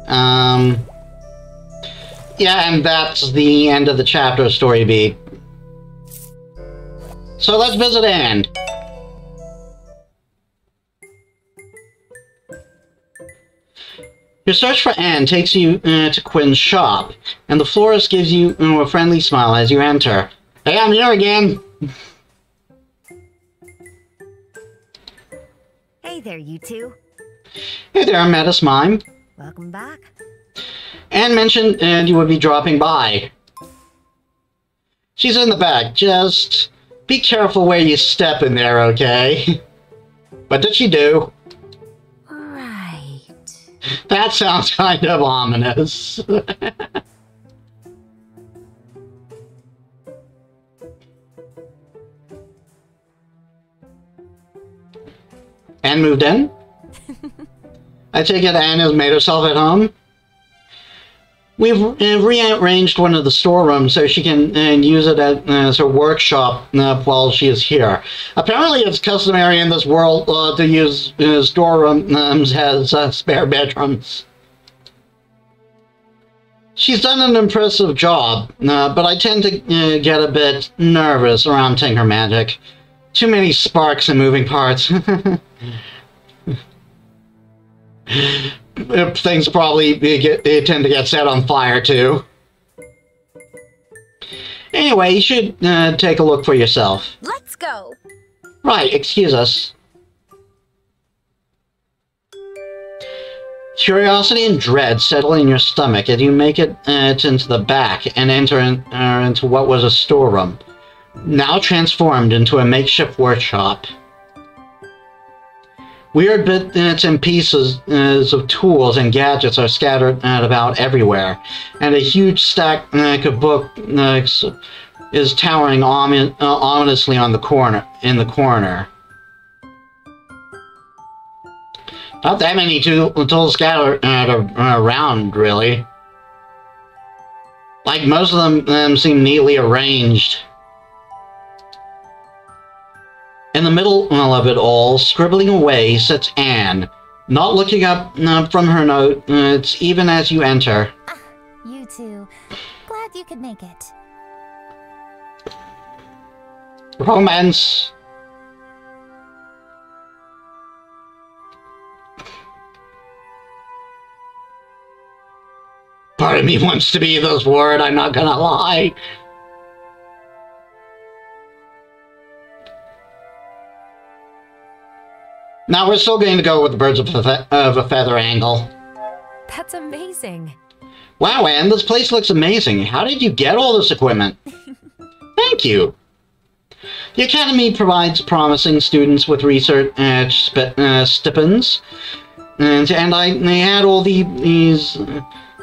Yeah, and that's the end of the chapter, Story Beat. So let's visit Anne. Your search for Anne takes you to Quinn's shop, and the florist gives you a friendly smile as you enter. Hey, I'm here again! Hey there, you two. Hey there, Metis Mime. Welcome back. Anne mentioned you would be dropping by. She's in the back. Just be careful where you step in there, okay? What did she do? Right. That sounds kind of ominous. Anne moved in? I take it Anne has made herself at home? We've rearranged one of the storerooms so she can use it as her workshop while she is here. Apparently it's customary in this world to use storerooms as spare bedrooms. She's done an impressive job, but I tend to get a bit nervous around Tinker Magic. Too many sparks and moving parts. Things probably they tend to get set on fire too. Anyway, you should take a look for yourself. Let's go. Right, excuse us. Curiosity and dread settle in your stomach as you make it into the back and enter into what was a storeroom, now transformed into a makeshift workshop. Weird bits and pieces of tools and gadgets are scattered about everywhere, and a huge stack of books is towering ominously in the corner. Not that many tools scattered around, really. Like, most of them seem neatly arranged. In the middle of it all, scribbling away, sits Anne, not looking up from her notes even as you enter. You two. Glad you could make it. Romance. Part of me wants to be this word, I'm not gonna lie. Now we're still going to go with the birds of a feather angle. That's amazing. Wow, Anne, this place looks amazing. How did you get all this equipment? Thank you. The Academy provides promising students with research stipends, and I had all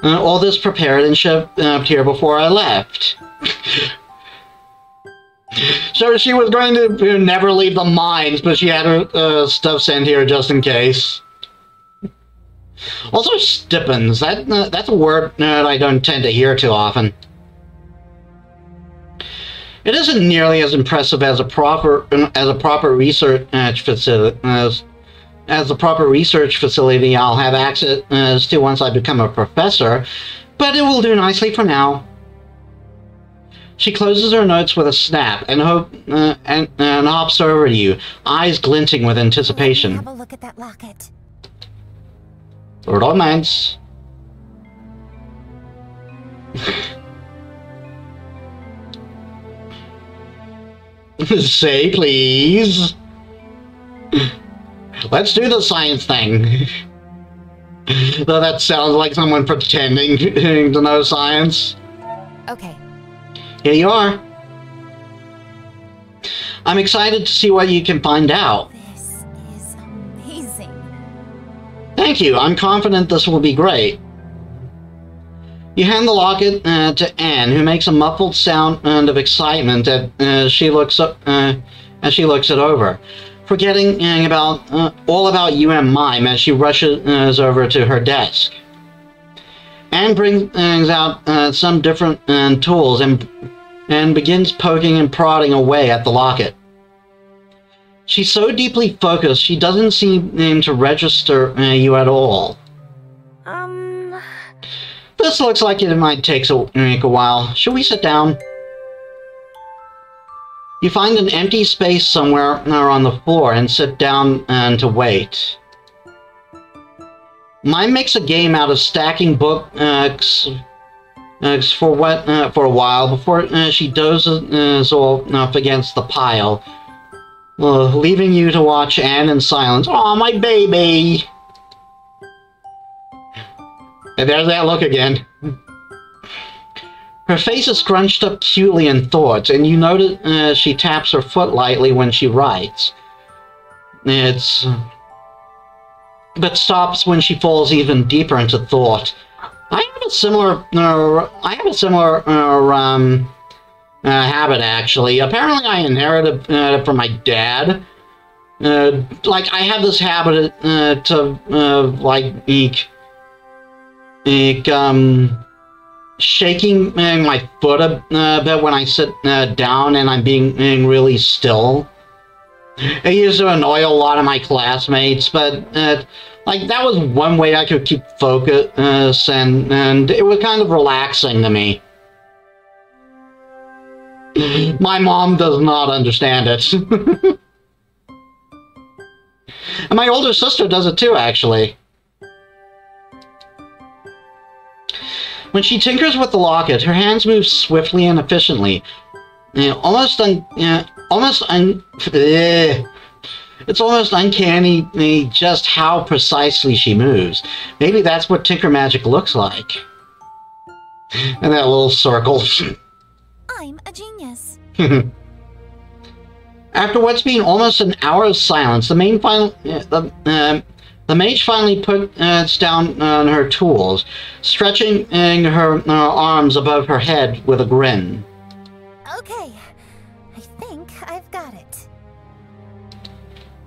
all this prepared and shipped here before I left. So she was going to never leave the mines, but she had her stuff sent here just in case. Also, stipends. That's a word that I don't tend to hear too often. It isn't nearly as impressive as a proper research facility as the proper research facility I'll have access to once I become a professor, but it will do nicely for now. She closes her notes with a snap and hops over to you, eyes glinting with anticipation. Have a look at that locket. Romance. Say please. Let's do the science thing. Though that sounds like someone pretending to know science. Okay. Here you are. I'm excited to see what you can find out. This is amazing. Thank you. I'm confident this will be great. You hand the locket to Anne, who makes a muffled sound of excitement as she looks it over, forgetting all about Mime as she rushes over to her desk. Anne brings out some different tools and begins poking and prodding away at the locket. She's so deeply focused, she doesn't seem to register you at all. This looks like it might take a while. Should we sit down? You find an empty space somewhere on the floor and sit down to wait. Mine makes a game out of stacking books for a while before she dozes off against the pile, leaving you to watch Anne in silence. Aw, my baby! And there's that look again. Her face is scrunched up cutely in thought, and you notice she taps her foot lightly when she writes. But stops when she falls even deeper into thought. I have a similar habit, actually. Apparently, I inherited it from my dad. Like, I have this habit shaking my foot a bit when I sit down and I'm being really still. I used to annoy a lot of my classmates, but like, that was one way I could keep focus, and it was kind of relaxing to me. My mom does not understand it. And my older sister does it too, actually. When she tinkers with the locket, her hands move swiftly and efficiently. It's almost uncanny just how precisely she moves. Maybe that's what Tinker Magic looks like. And that little circle. I'm a genius. After what's been almost an hour of silence, the mage finally puts down on her tools, stretching her arms above her head with a grin. Okay, I think I've got it.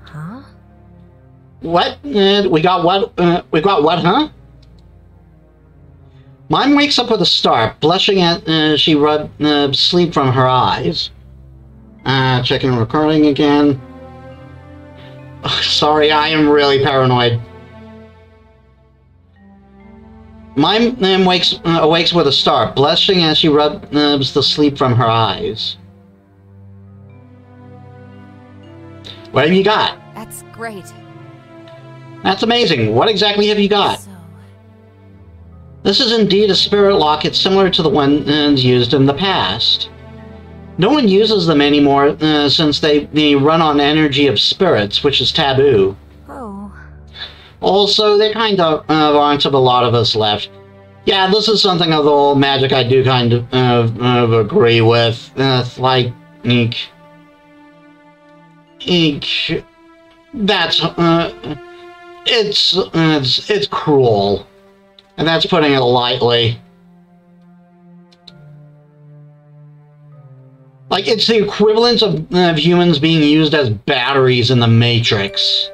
Huh? What? We got what, huh? Mine wakes up with a start, blushing as she rubs sleep from her eyes. Checking recording again. Oh, sorry, I am really paranoid. Mine awakes with a start, blushing as she rubs the sleep from her eyes. What have you got? That's great. That's amazing. What exactly have you got? This is indeed a spirit locket similar to the ones used in the past. No one uses them anymore since they run on energy of spirits, which is taboo. Oh. Also, there kind of aren't a lot of us left. Yeah, this is something of the old magic I do kind of agree with. Like, that's it's cruel, and that's putting it lightly. Like, it's the equivalent of humans being used as batteries in the Matrix.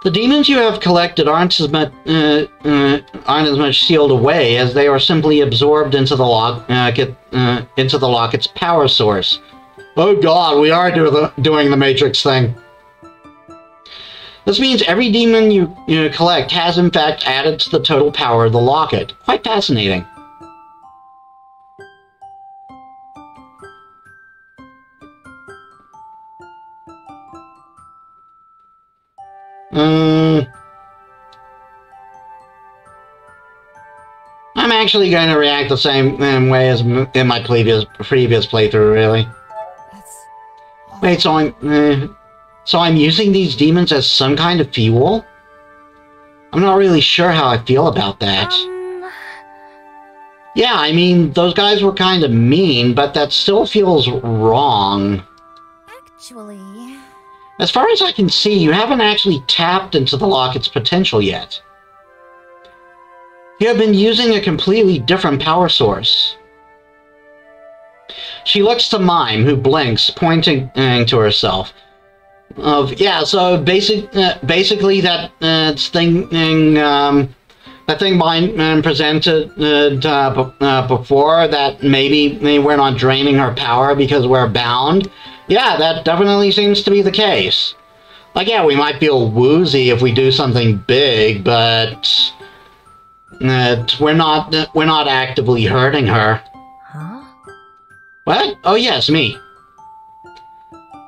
The demons you have collected aren't as much sealed away as they are simply absorbed into the locket's power source. Oh God, we are doing the Matrix thing. This means every demon you collect has in fact added to the total power of the locket. Quite fascinating. I'm actually going to react the same way as in my previous playthrough, really. Wait, so I'm using these demons as some kind of fuel? I'm not really sure how I feel about that. Yeah, I mean, those guys were kind of mean, but that still feels wrong. Actually... As far as I can see, you haven't actually tapped into the locket's potential yet. You have been using a completely different power source. She looks to Mime, who blinks, pointing to herself. Yeah, so basically that thing Mime presented before, that maybe we're not draining her power because we're bound. Yeah, that definitely seems to be the case. Like, yeah, we might feel woozy if we do something big, but we're not actively hurting her. Huh? What? Oh yes, me.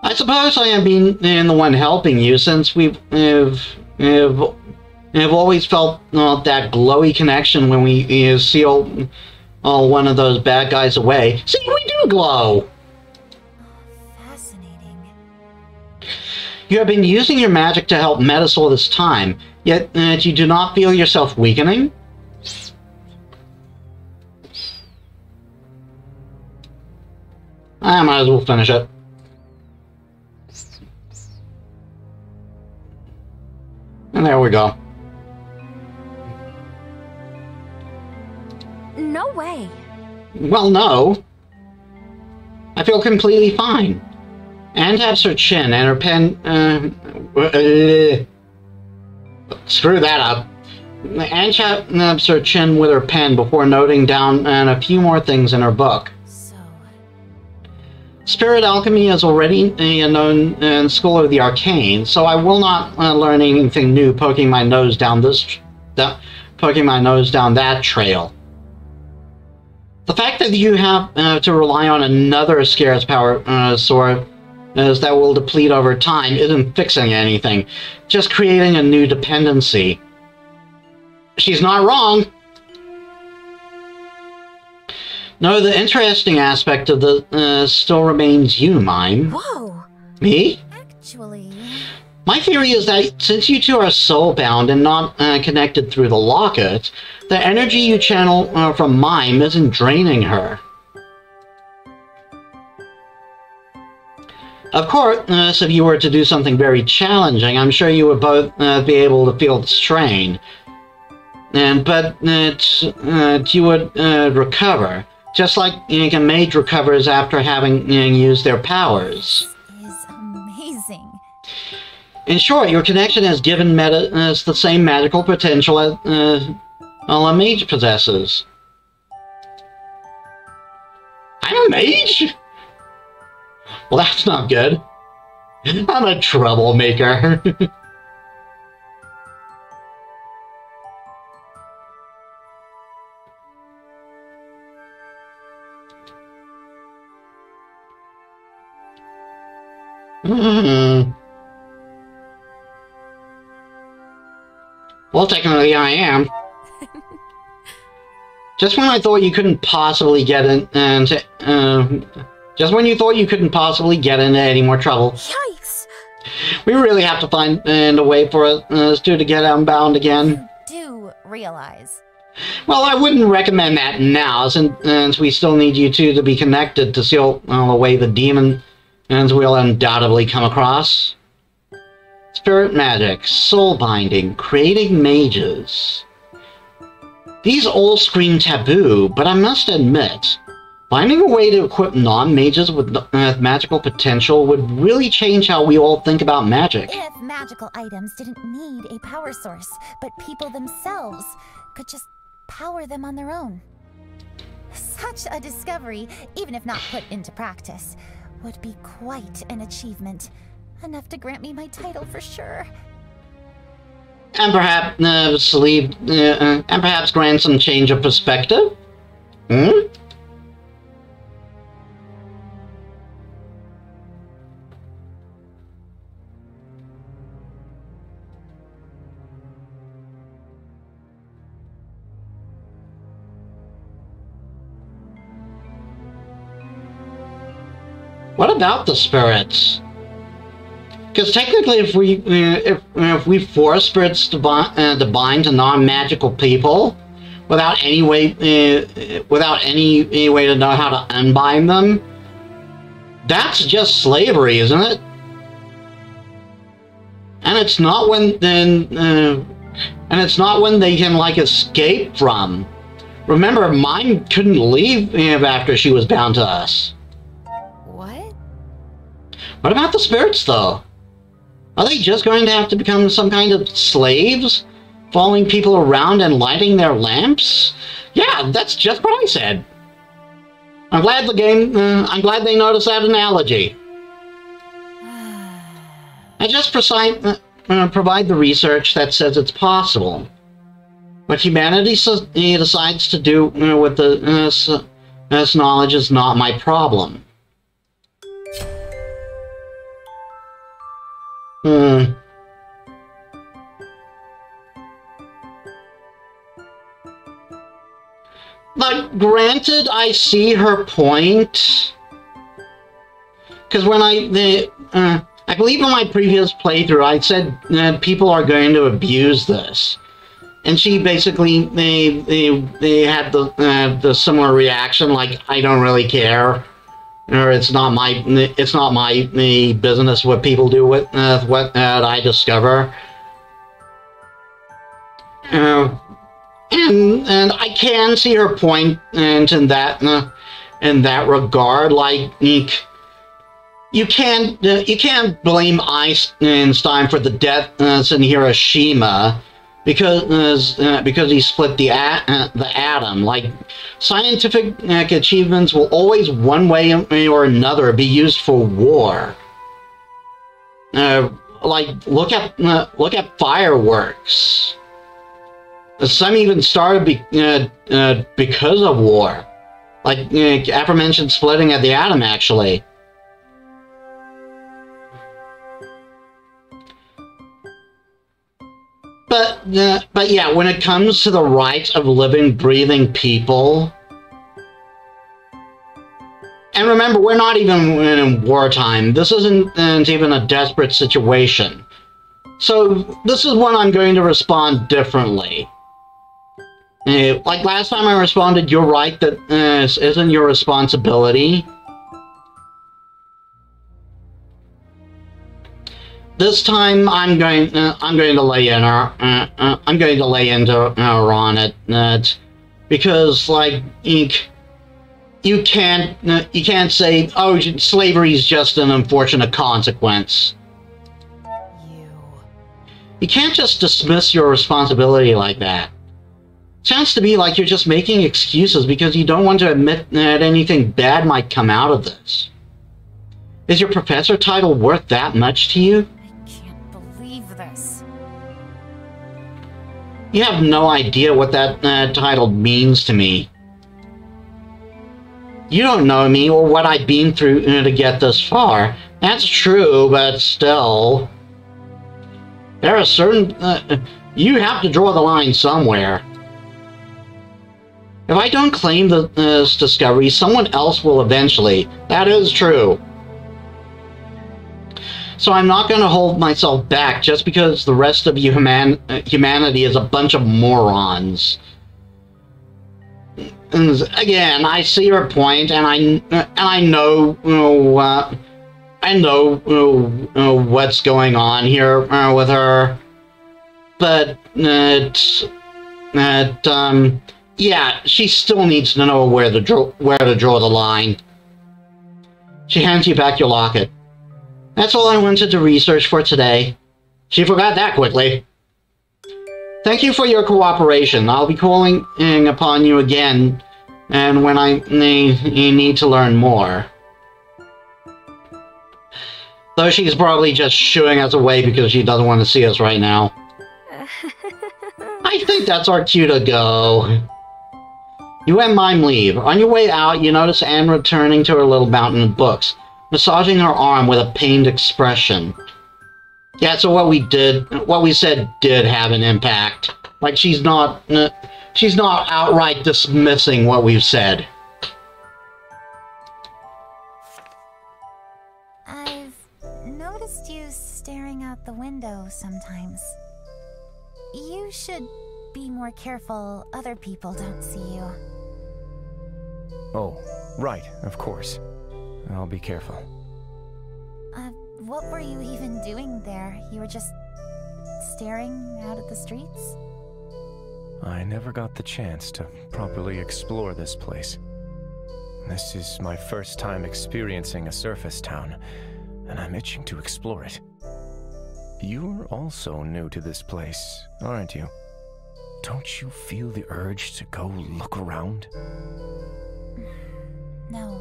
I suppose I am being the one helping you, since we've always felt that glowy connection when we seal one of those bad guys away. See, we do glow! Fascinating. You have been using your magic to help Metis all this time, yet you do not feel yourself weakening? I might as well finish it. And there we go. No way. Well, no. I feel completely fine. Anne taps her chin and her pen... screw that up. Anne taps her chin with her pen before noting down a few more things in her book. So... Spirit alchemy is already known in School of the Arcane, so I will not learn anything new poking my nose down that The fact that you have to rely on another scarce power source that will deplete over time isn't fixing anything, just creating a new dependency. She's not wrong. No, the interesting aspect of the still remains you, Mime. Whoa! Me? Actually... My theory is that since you two are soul-bound and not connected through the locket, the energy you channel from Mime isn't draining her. Of course, if you were to do something very challenging, I'm sure you would both be able to feel the strain. But you would recover, just like a mage recovers after having used their powers. This is amazing. In short, your connection has given Metis the same magical potential as a mage possesses. I'm a mage? Well, that's not good. I'm a troublemaker. Well, technically I am. Just when I thought you couldn't possibly get into any more trouble. Yikes! We really have to find a way for us to get unbound again. You do realize. Well, I wouldn't recommend that now, since we still need you two to be connected to seal away the demons we'll undoubtedly come across. Spirit magic, soul binding, creating mages. These all scream taboo, but I must admit, finding a way to equip non-mages with magical potential would really change how we all think about magic. If magical items didn't need a power source, but people themselves could just power them on their own. Such a discovery, even if not put into practice, would be quite an achievement. Enough to grant me my title for sure. And perhaps grant some change of perspective? Hmm? What about the spirits? Because technically, if we force spirits to bind to non-magical people, without any way to know how to unbind them, that's just slavery, isn't it? And it's not when they can like escape from. Remember, mine couldn't leave after she was bound to us. What? What about the spirits, though? Are they just going to have to become some kind of slaves? Following people around and lighting their lamps? Yeah, that's just what I said. I'm glad they noticed that analogy. I just provide the research that says it's possible. What humanity decides to do with this knowledge is not my problem. But granted, I see her point. Because when I believe in my previous playthrough, I said people are going to abuse this. And she basically, they had the similar reaction, like, I don't really care. Or it's not my business what people do with what I discover. And I can see her point in that regard. Like, you can't blame Einstein for the deaths in Hiroshima because he split the atom. Like, scientific achievements will always, one way or another, be used for war. Like, look at fireworks. Some even started because of war, like aforementioned splitting of the atom, actually. But yeah, when it comes to the rights of living, breathing people, and remember, we're not even in wartime. This isn't even a desperate situation. So this is when I'm going to respond differently. Like last time I responded, you're right that this isn't your responsibility. This time I'm going to lay in her. I'm going to lay into her on it, because like you can't say, oh, slavery is just an unfortunate consequence. You can't just dismiss your responsibility like that. Sounds to me like you're just making excuses because you don't want to admit that anything bad might come out of this. Is your professor title worth that much to you? I can't believe this. You have no idea what that title means to me. You don't know me or what I've been through to get this far. That's true, but still. There are certain... you have to draw the line somewhere. If I don't claim this discovery, someone else will eventually. That is true. So I'm not going to hold myself back just because the rest of humanity is a bunch of morons. And again, I see her point, and I know what's going on here with her, but yeah, she still needs to know where to draw the line. She hands you back your locket. That's all I wanted to research for today. She forgot that quickly. Thank you for your cooperation. I'll be calling upon you again, and when I need to learn more. Though she's probably just shooing us away because she doesn't want to see us right now. I think that's our cue to go. You and mime leave. On your way out, you notice Anne returning to her little mountain of books, massaging her arm with a pained expression. Yeah, so what we said did have an impact. Like, she's not outright dismissing what we've said. I've noticed you staring out the window sometimes. You should be more careful other people don't see you. Oh, right, of course. I'll be careful. What were you even doing there? You were just staring out at the streets? I never got the chance to properly explore this place. This is my first time experiencing a surface town, and I'm itching to explore it. You're also new to this place, aren't you? Don't you feel the urge to go look around? No.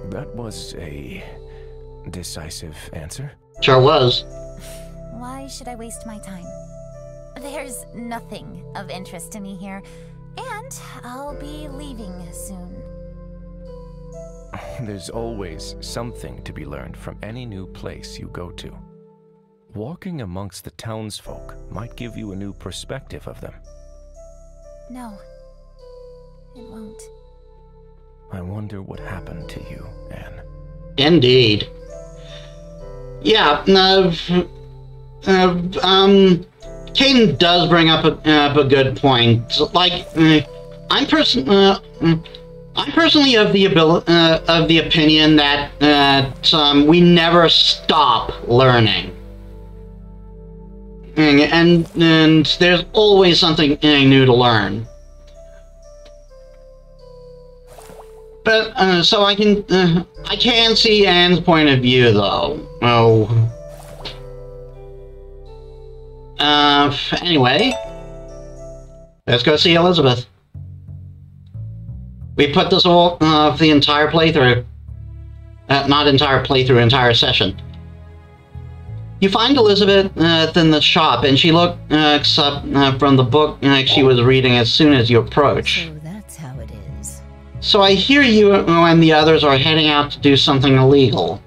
That was a decisive answer. Sure was. Why should I waste my time? There's nothing of interest to me here, and I'll be leaving soon. There's always something to be learned from any new place you go to. Walking amongst the townsfolk might give you a new perspective of them. No, it won't. I wonder what happened to you, Anne. Indeed. Yeah, Caden does bring up a good point. Like, I'm personally of the opinion that we never stop learning, and there's always something new to learn. But so I can see Anne's point of view, though. Anyway, let's go see Elizabeth. We put this all the entire playthrough. Not entire playthrough, entire session. You find Elizabeth in the shop, and she looks up from the book she was reading as soon as you approach. So that's how it is. So I hear you and the others are heading out to do something illegal.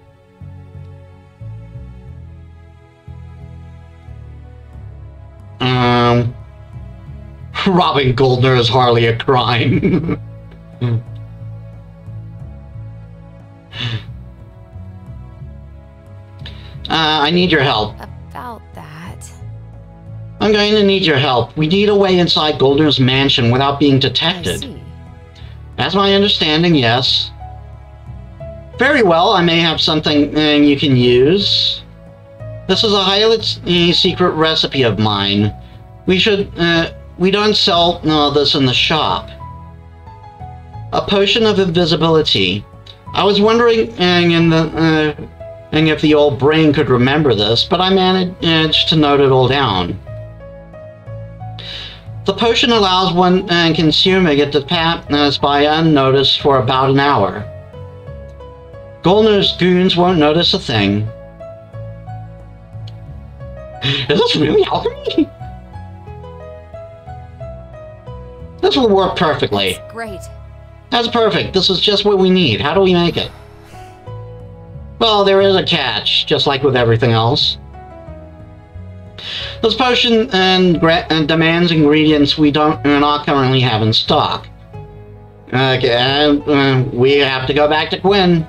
Robbing Galdra is hardly a crime. I need your help. About that. I'm going to need your help. We need a way inside Galdra's mansion without being I detected. see. That's my understanding, yes. Very well, I may have something you can use. This is a highly secret recipe of mine. We don't sell this in the shop. A potion of invisibility. I was wondering if the old brain could remember this, but I managed to note it all down. The potion allows one consuming it to pass by unnoticed for about an hour. Galdra's goons won't notice a thing. Is this really alchemy? This will work perfectly. That's great. That's perfect. This is just what we need. How do we make it? Well, there is a catch, just like with everything else. This potion demands ingredients we not currently have in stock. Okay, we have to go back to Quinn.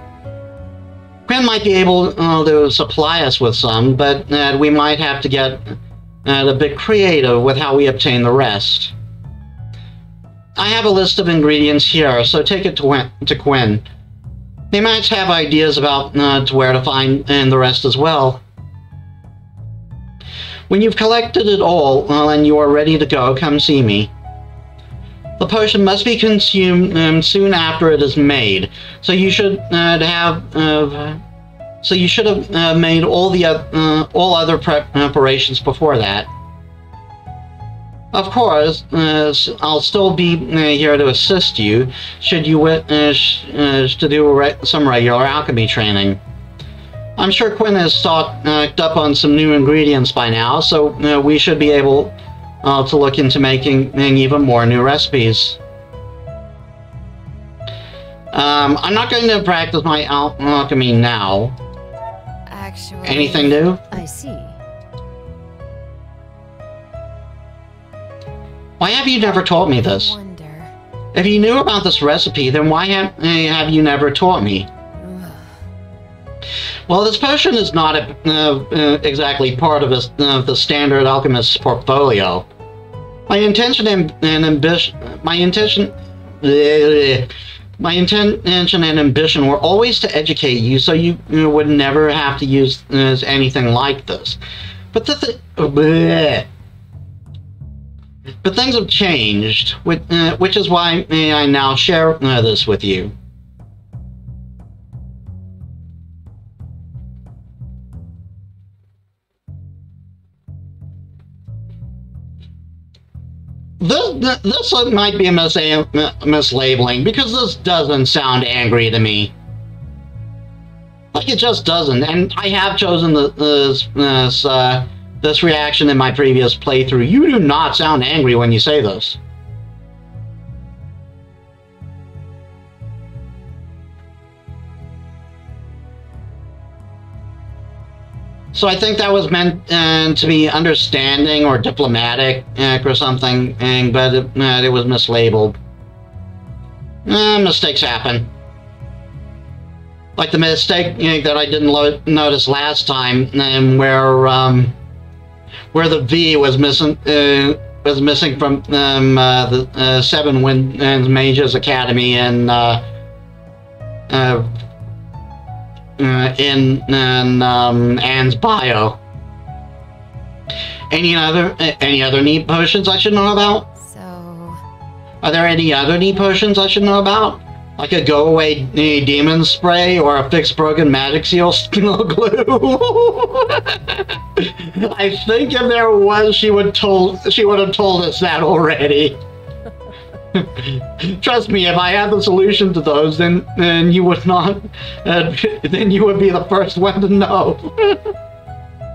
Quinn might be able to supply us with some, but we might have to get a bit creative with how we obtain the rest. I have a list of ingredients here, so take it to Quinn. They might have ideas about where to find the rest as well. When you've collected it all and you are ready to go, come see me. The potion must be consumed soon after it is made, so you should have made all other preparations before that. Of course, I'll still be here to assist you should you wish to do some regular alchemy training. I'm sure Quinn has stocked up on some new ingredients by now, so we should be able to look into making even more new recipes. I'm not going to practice my alchemy now. Actually... Anything new? I see. Why have you never taught me this? I wonder... If you knew about this recipe, then why have you never taught me? Well, this potion is not exactly part of the standard alchemist's portfolio. My intention and ambition were always to educate you, so you would never have to use anything like this. But But things have changed, which is why I now share this with you. This might be a mislabeling, because this doesn't sound angry to me. like it just doesn't. And I have chosen this reaction in my previous playthrough. You do not sound angry when you say this. So I think that was meant to be understanding or diplomatic or something, but it was mislabeled. Mistakes happen. Like the mistake that I didn't notice last time, where the V was missing from the Seven Winds Mages Academy in Anne's bio. Any other neat potions I should know about? So... Are there any other neat potions I should know about? Like a go-away demon spray or a fix broken magic seal glue? I think if there was, she would have told us that already. Trust me, if I had the solution to those, then you would not. Then you would be the first one to know.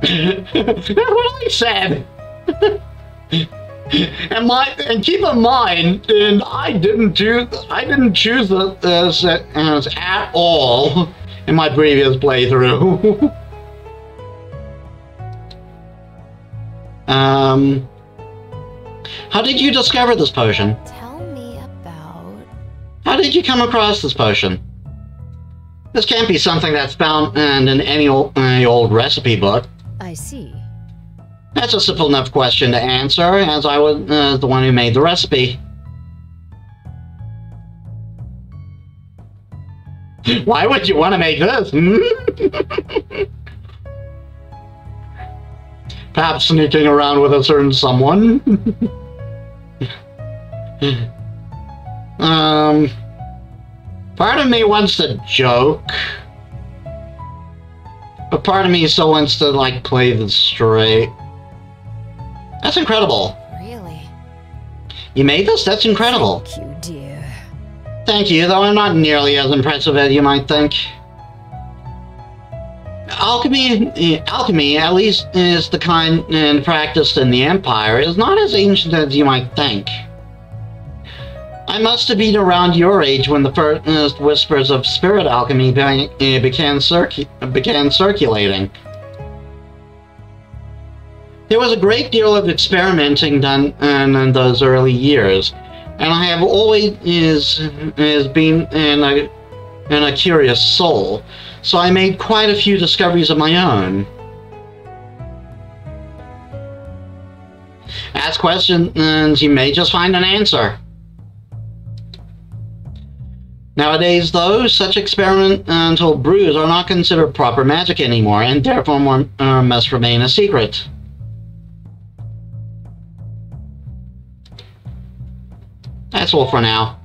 That's what I said. And keep in mind, and I didn't choose this at all in my previous playthrough. How did you discover this potion? Tell me about... How did you come across this potion? This can't be something that's found in any old recipe book. I see. That's a simple enough question to answer, as I was the one who made the recipe. Why would you want to make this? Perhaps sneaking around with a certain someone? Part of me wants to joke, but part of me still wants to, like, play this straight. That's incredible. Really? You made this? That's incredible. Thank you, dear. Thank you, though I'm not nearly as impressive as you might think. Alchemy, at least is the kind practiced in the Empire, is not as ancient as you might think. I must have been around your age when the first whispers of spirit alchemy began circulating. There was a great deal of experimenting done in those early years, and I have always been a curious soul, so I made quite a few discoveries of my own. Ask questions, you may just find an answer. Nowadays, though, such experimental brews are not considered proper magic anymore, and therefore must remain a secret. That's all for now.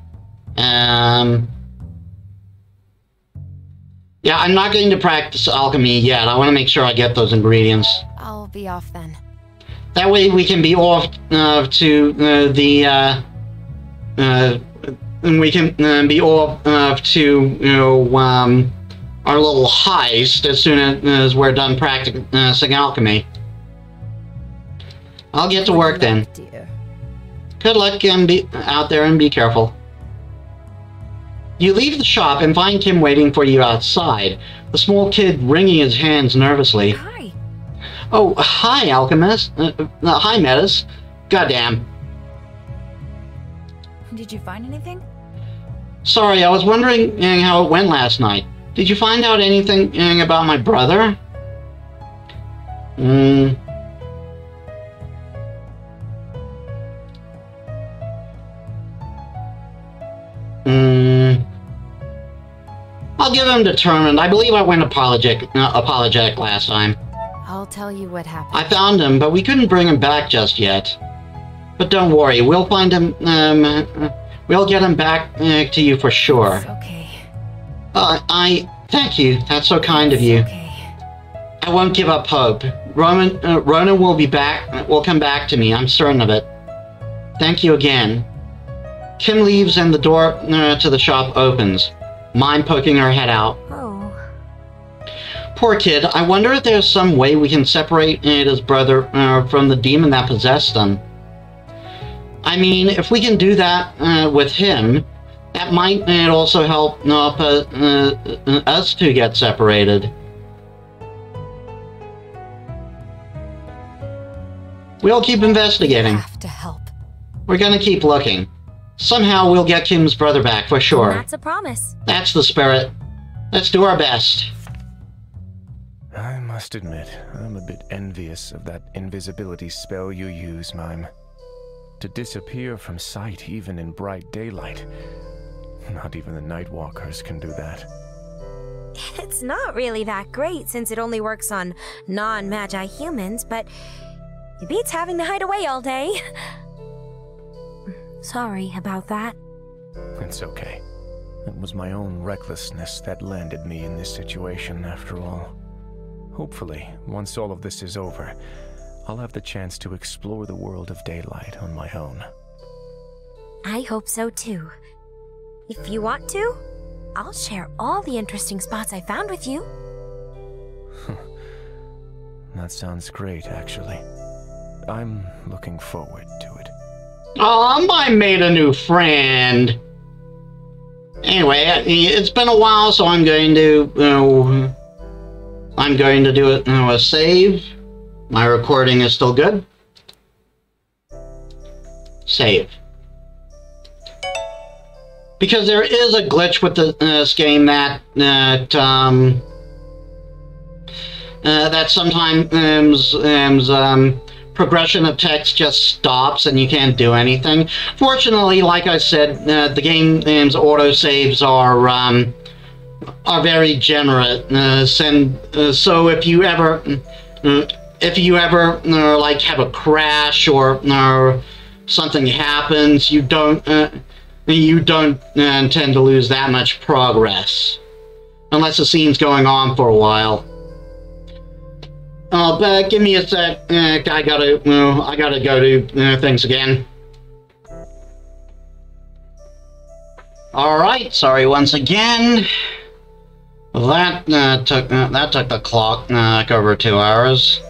Yeah, I'm not going to practice alchemy yet. I want to make sure I get those ingredients. I'll be off then. That way we can be off to we can be off to, our little heist as soon as we're done practicing alchemy. I'll get to work then. Dear. Good luck and be out there and be careful. You leave the shop and find Kim waiting for you outside, the small kid wringing his hands nervously. Hi. Oh, hi, Alchemist. Hi, Metis. Goddamn. Did you find anything? Sorry, I was wondering how it went last night. Did you find out anything about my brother? I'll give him determined. I believe I went apologetic last time. I'll tell you what happened. I found him, but we couldn't bring him back just yet. But don't worry, we'll find him, we'll get him back to you for sure. It's okay. Thank you. That's so kind of you. Okay. I won't give up hope. Ronan will be back, will come back to me, I'm certain of it. Thank you again. Kim leaves and the door to the shop opens. Mime poking her head out. Oh. poor kid. I wonder if there's some way we can separate his brother from the demon that possessed him. I mean, if we can do that with him, that might also help us to get separated. We'll keep investigating. We have to help. We're gonna keep looking. Somehow we'll get Kim's brother back, for sure. And that's a promise. That's the spirit. Let's do our best. I must admit, I'm a bit envious of that invisibility spell you use, Mime. To disappear from sight even in bright daylight. Not even the Nightwalkers can do that. It's not really that great since it only works on non-magi humans, but it beats having to hide away all day. Sorry about that. It's okay. It was my own recklessness that landed me in this situation, after all. Hopefully, once all of this is over, I'll have the chance to explore the world of daylight on my own. I hope so too. If you want to, I'll share all the interesting spots I found with you. That sounds great, actually. I'm looking forward to it. Oh, I made a new friend. Anyway, it's been a while, so I'm going to do a save. My recording is still good. Save. Because there is a glitch with this game that sometimes progression of text just stops and you can't do anything. Fortunately, like I said, the game's autosaves are very generous, so if you ever like have a crash or something happens, you don't tend to lose that much progress unless the scene's going on for a while. But give me a sec. I gotta go do things again. Alright, sorry once again. That took the clock over 2 hours.